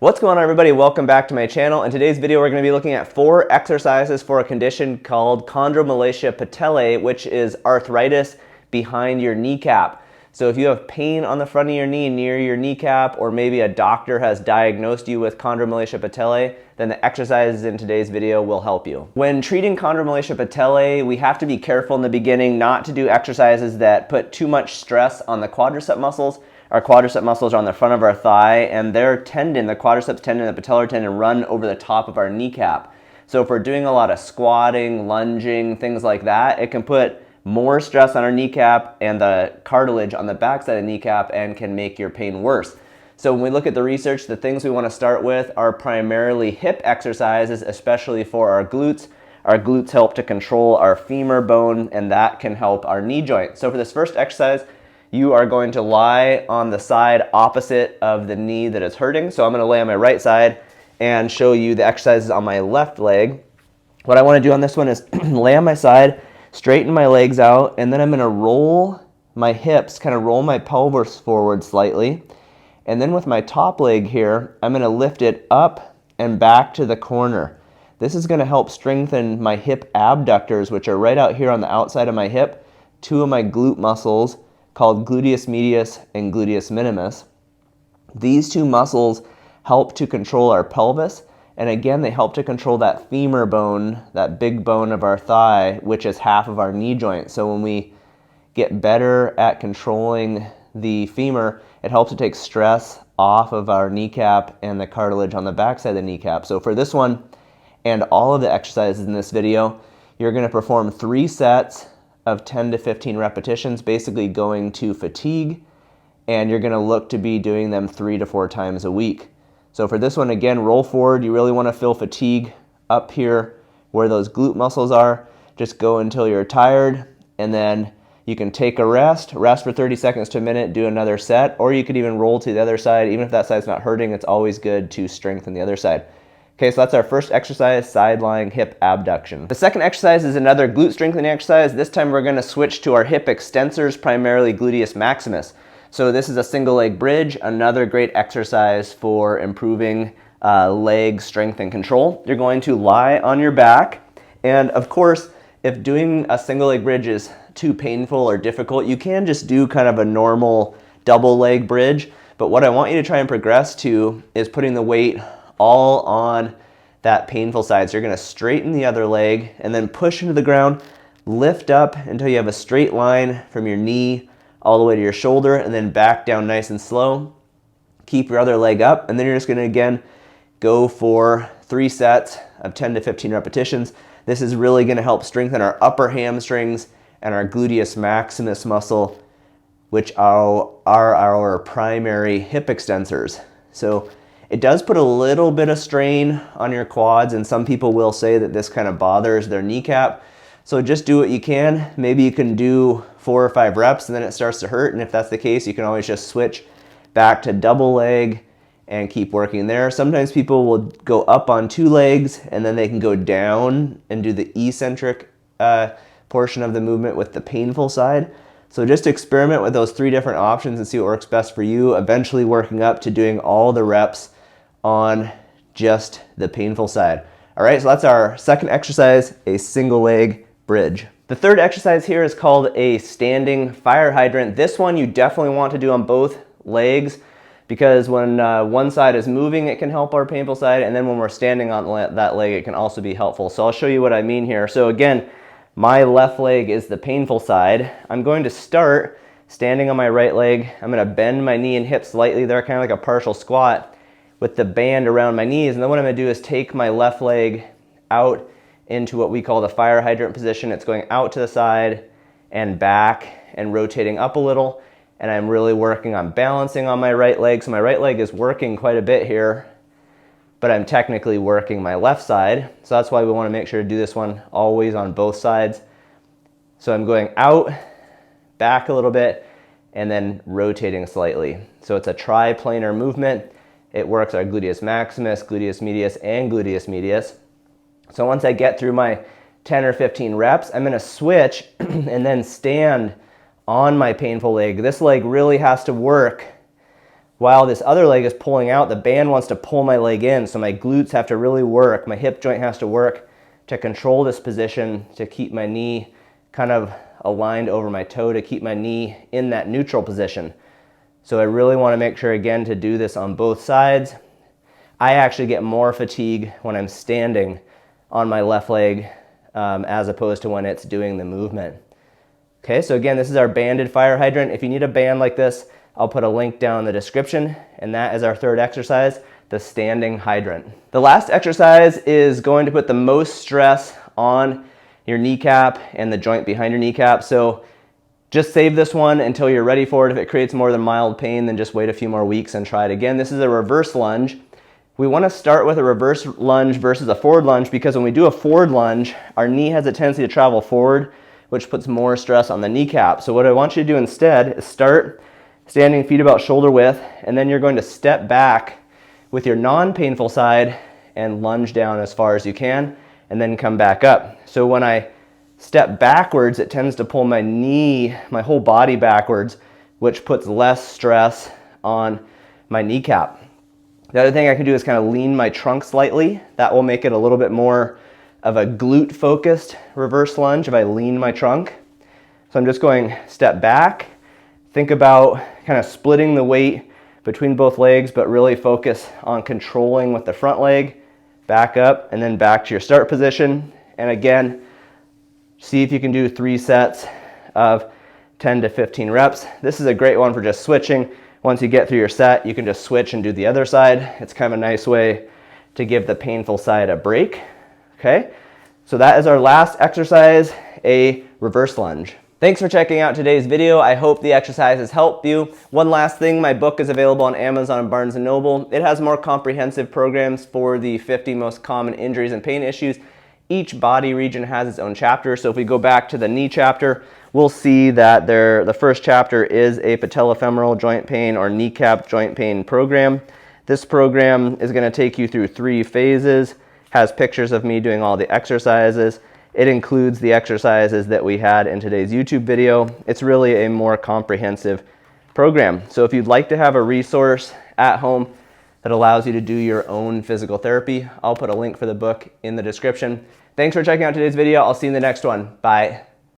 What's going on, everybody? Welcome back to my channel. In today's video, we're going to be looking at 4 exercises for a condition called Chondromalacia Patella, which is arthritis behind your kneecap. So if you have pain on the front of your knee near your kneecap, or maybe a doctor has diagnosed you with Chondromalacia Patella, then the exercises in today's video will help you. When treating Chondromalacia Patella, we have to be careful in the beginning not to do exercises that put too much stress on the quadricep muscles. Our quadricep muscles are on the front of our thigh, and their tendon, the quadriceps tendon and the patellar tendon, run over the top of our kneecap. So if we're doing a lot of squatting, lunging, things like that, it can put more stress on our kneecap and the cartilage on the backside of the kneecap and can make your pain worse. So when we look at the research, the things we want to start with are primarily hip exercises, especially for our glutes. Our glutes help to control our femur bone, and that can help our knee joint. So for this first exercise, you are going to lie on the side opposite of the knee that is hurting. So I'm going to lay on my right side and show you the exercises on my left leg. What I want to do on this one is lay on my side, straighten my legs out, and then I'm going to roll my hips, kind of roll my pelvis forward slightly. And then with my top leg here, I'm going to lift it up and back to the corner. This is going to help strengthen my hip abductors, which are right out here on the outside of my hip, 2 of my glute muscles, called gluteus medius and gluteus minimus. These 2 muscles help to control our pelvis, and again, they help to control that femur bone, that big bone of our thigh, which is half of our knee joint. So when we get better at controlling the femur, it helps to take stress off of our kneecap and the cartilage on the backside of the kneecap. So for this one and all of the exercises in this video, you're going to perform 3 sets of 10 to 15 repetitions, basically going to fatigue, and you're going to look to be doing them 3 to 4 times a week. So for this one, again, roll forward. You really want to feel fatigue up here where those glute muscles are. Just go until you're tired, and then you can take a rest for 30 seconds to a minute, do another set, or you could even roll to the other side. Even if that side's not hurting, it's always good to strengthen the other side. Okay, so that's our first exercise, side lying hip abduction. The second exercise is another glute strengthening exercise. This time we're going to switch to our hip extensors, primarily gluteus maximus. So this is a single leg bridge, another great exercise for improving leg strength and control. You're going to lie on your back, and of course, if doing a single leg bridge is too painful or difficult, you can just do kind of a normal double leg bridge. But what I want you to try and progress to is putting the weight all on that painful side. So you're going to straighten the other leg and then push into the ground, lift up until you have a straight line from your knee all the way to your shoulder, and then back down nice and slow. Keep your other leg up, and then you're just going to again go for 3 sets of 10 to 15 repetitions. This is really going to help strengthen our upper hamstrings and our gluteus maximus muscle, which are our primary hip extensors. So it does put a little bit of strain on your quads, and some people will say that this kind of bothers their kneecap. So just do what you can. Maybe you can do 4 or 5 reps and then it starts to hurt, and if that's the case, you can always just switch back to double leg and keep working there. Sometimes people will go up on 2 legs and then they can go down and do the eccentric portion of the movement with the painful side. So just experiment with those 3 different options and see what works best for you, eventually working up to doing all the reps on just the painful side. All right, so that's our second exercise, a single leg bridge. The third exercise here is called a standing fire hydrant. This one you definitely want to do on both legs, because when one side is moving, it can help our painful side, and then when we're standing on that leg, it can also be helpful. So I'll show you what I mean here. So again, my left leg is the painful side. I'm going to start standing on my right leg. I'm going to bend my knee and hip slightly there, kind of like a partial squat, with the band around my knees. And then what I'm going to do is take my left leg out into what we call the fire hydrant position. It's going out to the side and back and rotating up a little. And I'm really working on balancing on my right leg. So my right leg is working quite a bit here, but I'm technically working my left side. So that's why we want to make sure to do this one always on both sides. So I'm going out, back a little bit, and then rotating slightly. So it's a triplanar movement. It works our gluteus maximus, gluteus medius, and gluteus medius. So once I get through my 10 or 15 reps, I'm going to switch and then stand on my painful leg. This leg really has to work while this other leg is pulling out, the band wants to pull my leg in, so my glutes have to really work, my hip joint has to work to control this position, to keep my knee kind of aligned over my toe, to keep my knee in that neutral position. So I really want to make sure, again, to do this on both sides. I actually get more fatigue when I'm standing on my left leg as opposed to when it's doing the movement. Okay, so again, this is our banded fire hydrant. If you need a band like this, I'll put a link down in the description, and that is our third exercise, the standing hydrant. The last exercise is going to put the most stress on your kneecap and the joint behind your kneecap. So just save this one until you're ready for it. If it creates more than mild pain, then just wait a few more weeks and try it again. This is a reverse lunge. We want to start with a reverse lunge versus a forward lunge, because when we do a forward lunge, our knee has a tendency to travel forward, which puts more stress on the kneecap. So what I want you to do instead is start standing feet about shoulder width, and then you're going to step back with your non-painful side and lunge down as far as you can, and then come back up. So when I step backwards, it tends to pull my knee, my whole body backwards, which puts less stress on my kneecap. The other thing I can do is kind of lean my trunk slightly. That will make it a little bit more of a glute-focused reverse lunge if I lean my trunk. So I'm just going step back. Think about kind of splitting the weight between both legs, but really focus on controlling with the front leg, back up, and then back to your start position. And again, see if you can do 3 sets of 10 to 15 reps. This is a great one for just switching. Once you get through your set, you can just switch and do the other side. It's kind of a nice way to give the painful side a break. Okay, so that is our last exercise, a reverse lunge. Thanks for checking out today's video. I hope the exercises help you. One last thing, my book is available on Amazon and Barnes & Noble. It has more comprehensive programs for the 50 most common injuries and pain issues. Each body region has its own chapter. So if we go back to the knee chapter, we'll see that the first chapter is a patellofemoral joint pain or kneecap joint pain program. This program is going to take you through 3 phases, has pictures of me doing all the exercises. It includes the exercises that we had in today's YouTube video. It's really a more comprehensive program. So if you'd like to have a resource at home that allows you to do your own physical therapy, I'll put a link for the book in the description. Thanks for checking out today's video. I'll see you in the next one. Bye.